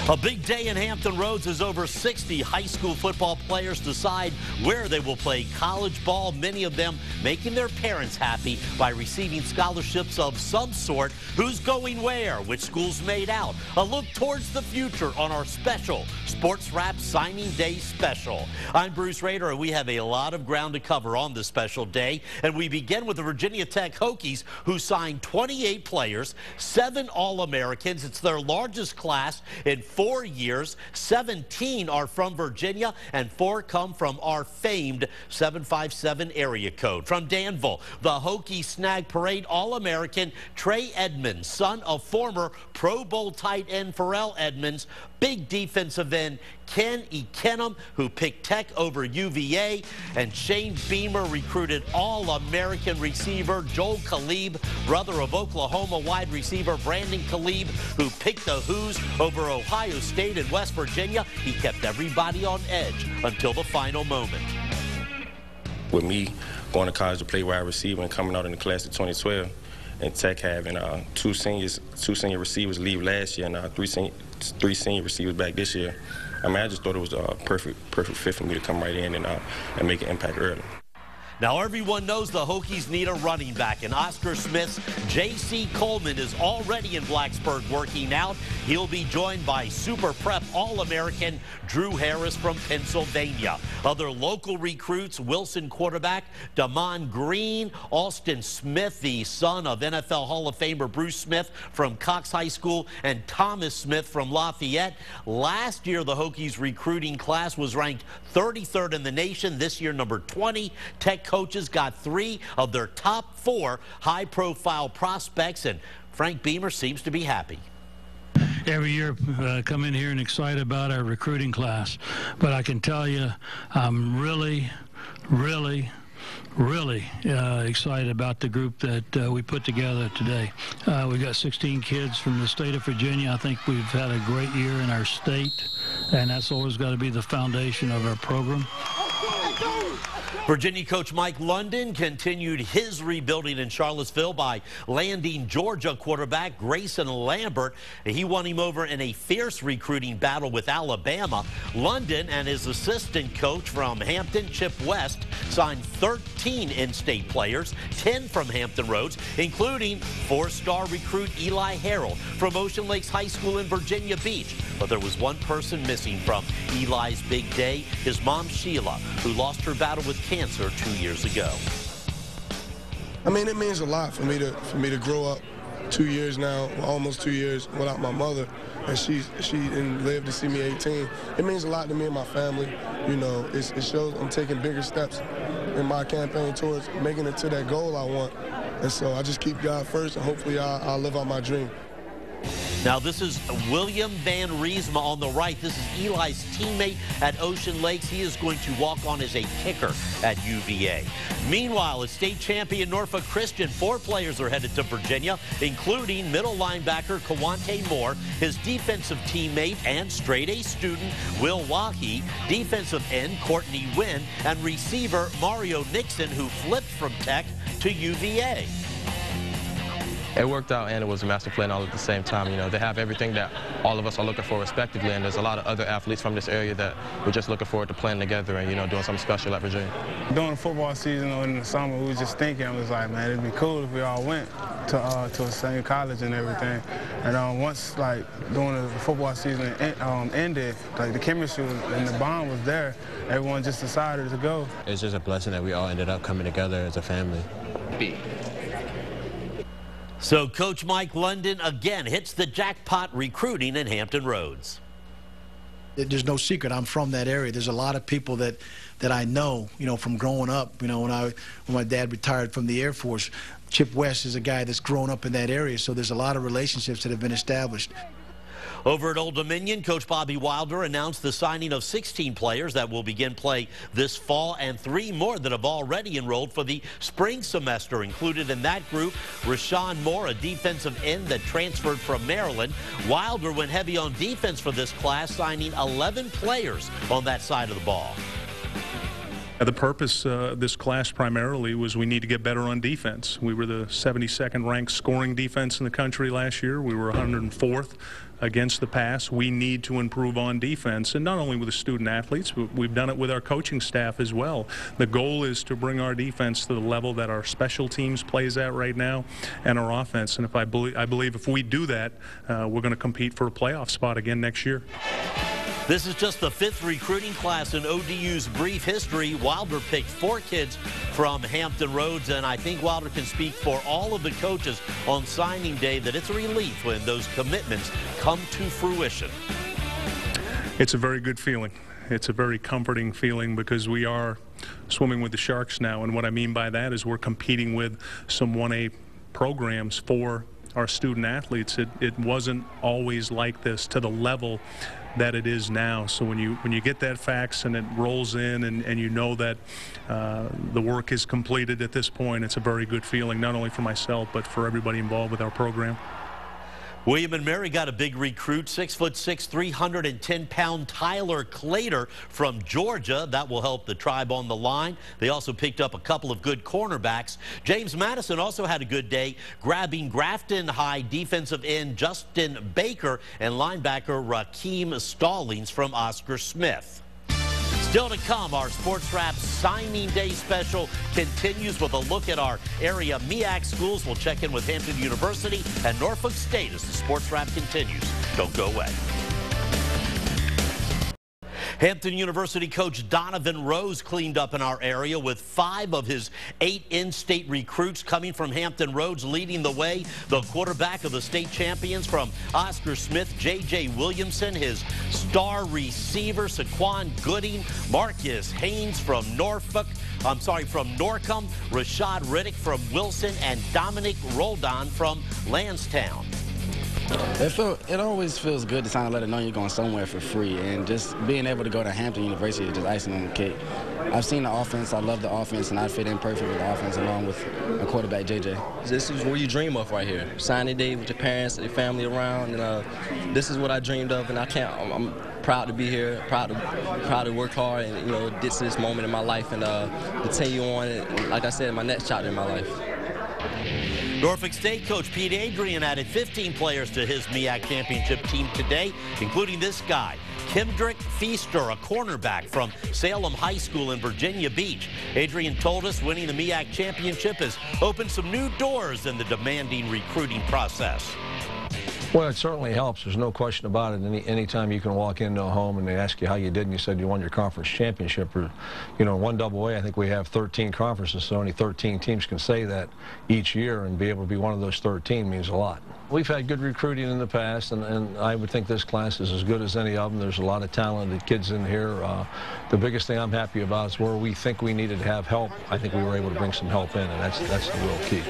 A big day in Hampton Roads as over 60 high school football players decide where they will play college ball, many of them making their parents happy by receiving scholarships of some sort. Who's going where? Which schools made out? A look towards the future on our special Sportswrap Signing Day special. I'm Bruce Rader, and we have a lot of ground to cover on this special day. And we begin with the Virginia Tech Hokies, who signed 28 players, 7 All-Americans. It's their largest class in 4 years. 17 are from Virginia, and 4 come from our famed 757 area code. From Danville, the Hokie Snag Parade All-American Trey Edmonds, son of former Pro Bowl tight end Pharrell Edmonds, big defensive end Ken Ekenum, who picked Tech over UVA, and Shane Beamer recruited All-American receiver Joel Kalib, brother of Oklahoma wide receiver Brandon Kalib, who picked the Hoos over Ohio State and West Virginia. He kept everybody on edge until the final moment. With me going to college to play wide receiver and coming out in the class of 2012, and Tech having two senior receivers leave last year and three senior receivers back this year, I mean, I just thought it was a perfect fit for me to come right in and make an impact early. Now, everyone knows the Hokies need a running back, and Oscar Smith's J.C. Coleman is already in Blacksburg working out. He'll be joined by Super Prep All-American Drew Harris from Pennsylvania. Other local recruits: Wilson quarterback Damon Green, Austin Smith, the son of NFL Hall of Famer Bruce Smith from Cox High School, and Thomas Smith from Lafayette. Last year, the Hokies recruiting class was ranked 33rd in the nation. This year, number 20. Tech coaches got 3 of their top 4 high-profile prospects, and Frank Beamer seems to be happy. Every year come in here and excited about our recruiting class, but I can tell you I'm really excited about the group that we put together today. We've got 16 kids from the state of Virginia. I think we've had a great year in our state, and that's always got to be the foundation of our program. Virginia coach Mike London continued his rebuilding in Charlottesville by landing Georgia quarterback Grayson Lambert. He won him over in a fierce recruiting battle with Alabama. London and his assistant coach from Hampton, Chip West, signed 13 in-state players, 10 from Hampton Roads, including 4-star recruit Eli Harold from Ocean Lakes High School in Virginia Beach. But there was one person missing from Eli's big day: his mom, Sheila, who lost her battle with cancer 2 years ago. I mean, it means a lot for me to grow up 2 years now, almost 2 years without my mother, and she didn't live to see me 18. It means a lot to me and my family. You know, it shows I'm taking bigger steps in my campaign towards making it to that goal I want. And so I just keep God first, and hopefully I'll live out my dream. Now, this is William Van Riesma on the right. This is Eli's teammate at Ocean Lakes. He is going to walk on as a kicker at UVA. Meanwhile, at state champion Norfolk Christian, 4 players are headed to Virginia, including middle linebacker Kawante Moore, his defensive teammate and straight-A student Will Waukee, defensive end Courtney Wynn, and receiver Mario Nixon, who flipped from Tech to UVA. It worked out, and it was a master plan all at the same time. You know, they have everything that all of us are looking for respectively, and there's a lot of other athletes from this area that we're just looking forward to playing together and, you know, doing something special at Virginia. During the football season or in the summer, we were just thinking, I was like, man, it'd be cool if we all went to the same college and everything. And once, like, during the football season ended, like, the chemistry and the bond was there. Everyone just decided to go. It's just a blessing that we all ended up coming together as a family. So Coach Mike London again hits the jackpot recruiting in Hampton Roads. There's no secret. I'm from that area. There's a lot of people that I know, you know, from growing up. You know, when my dad retired from the Air Force, Chip West is a guy that's grown up in that area. So there's a lot of relationships that have been established. Over at Old Dominion, Coach Bobby Wilder announced the signing of 16 players that will begin play this fall, and 3 more that have already enrolled for the spring semester. Included in that group, Rashawn Moore, a defensive end that transferred from Maryland. Wilder went heavy on defense for this class, signing 11 players on that side of the ball. The purpose of this class primarily was we need to get better on defense. We were the 72nd ranked scoring defense in the country last year. We were 104th against the pass. We need to improve on defense, and not only with the student athletes, but we've done it with our coaching staff as well. The goal is to bring our defense to the level that our special teams plays at right now and our offense. And if I believe if we do that, we're going to compete for a playoff spot again next year. This is just the 5th recruiting class in ODU's brief history. Wilder picked 4 kids from Hampton Roads, and I think Wilder can speak for all of the coaches on signing day that it's a relief when those commitments come to fruition. It's a very good feeling. It's a very comforting feeling because we are swimming with the sharks now, and what I mean by that is we're competing with some 1A programs for our student athletes. It wasn't always like this to the level that it is now. So when you get that fax and it rolls in and you know that the work is completed at this point, it's a very good feeling, not only for myself but for everybody involved with our program. William and Mary got a big recruit, 6'6", 310-pound Tyler Clater from Georgia. That will help the Tribe on the line. They also picked up a couple of good cornerbacks. James Madison also had a good day, grabbing Grafton High defensive end Justin Baker and linebacker Rakeem Stallings from Oscar Smith. Still to come, our Sportswrap Signing Day special continues with a look at our area MEAC schools. We'll check in with Hampton University and Norfolk State as the Sportswrap continues. Don't go away. Hampton University coach Donovan Rose cleaned up in our area with 5 of his 8 in-state recruits coming from Hampton Roads, leading the way. The quarterback of the state champions from Oscar Smith, J.J. Williamson, his star receiver, Saquon Gooding, Marcus Haynes from Norcom, Rashad Riddick from Wilson, and Dominic Roldan from Lansdowne. It always feels good to kind of let it know you're going somewhere for free, and just being able to go to Hampton University is just icing on the cake. I've seen the offense, I love the offense, and I fit in perfect with the offense along with my quarterback, JJ. This is what you dream of right here. Signing day with your parents, your family around, and this is what I dreamed of, and I'm proud to be here, proud to work hard, and get to this moment in my life and continue on, and like I said, my next chapter in my life. Norfolk State coach Pete Adrian added 15 players to his MEAC championship team today, including this guy, Kendrick Feaster, a cornerback from Salem High School in Virginia Beach. Adrian told us winning the MEAC championship has opened some new doors in the demanding recruiting process. Well, it certainly helps. There's no question about it. Anytime you can walk into a home and they ask you how you did and you said you won your conference championship, or, 1AA, I think we have 13 conferences, so only 13 teams can say that each year, and be able to be one of those 13 means a lot. We've had good recruiting in the past, and I would think this class is as good as any of them. There's a lot of talented kids in here. The biggest thing I'm happy about is where we think we needed to have help. I think we were able to bring some help in, and that's the real key.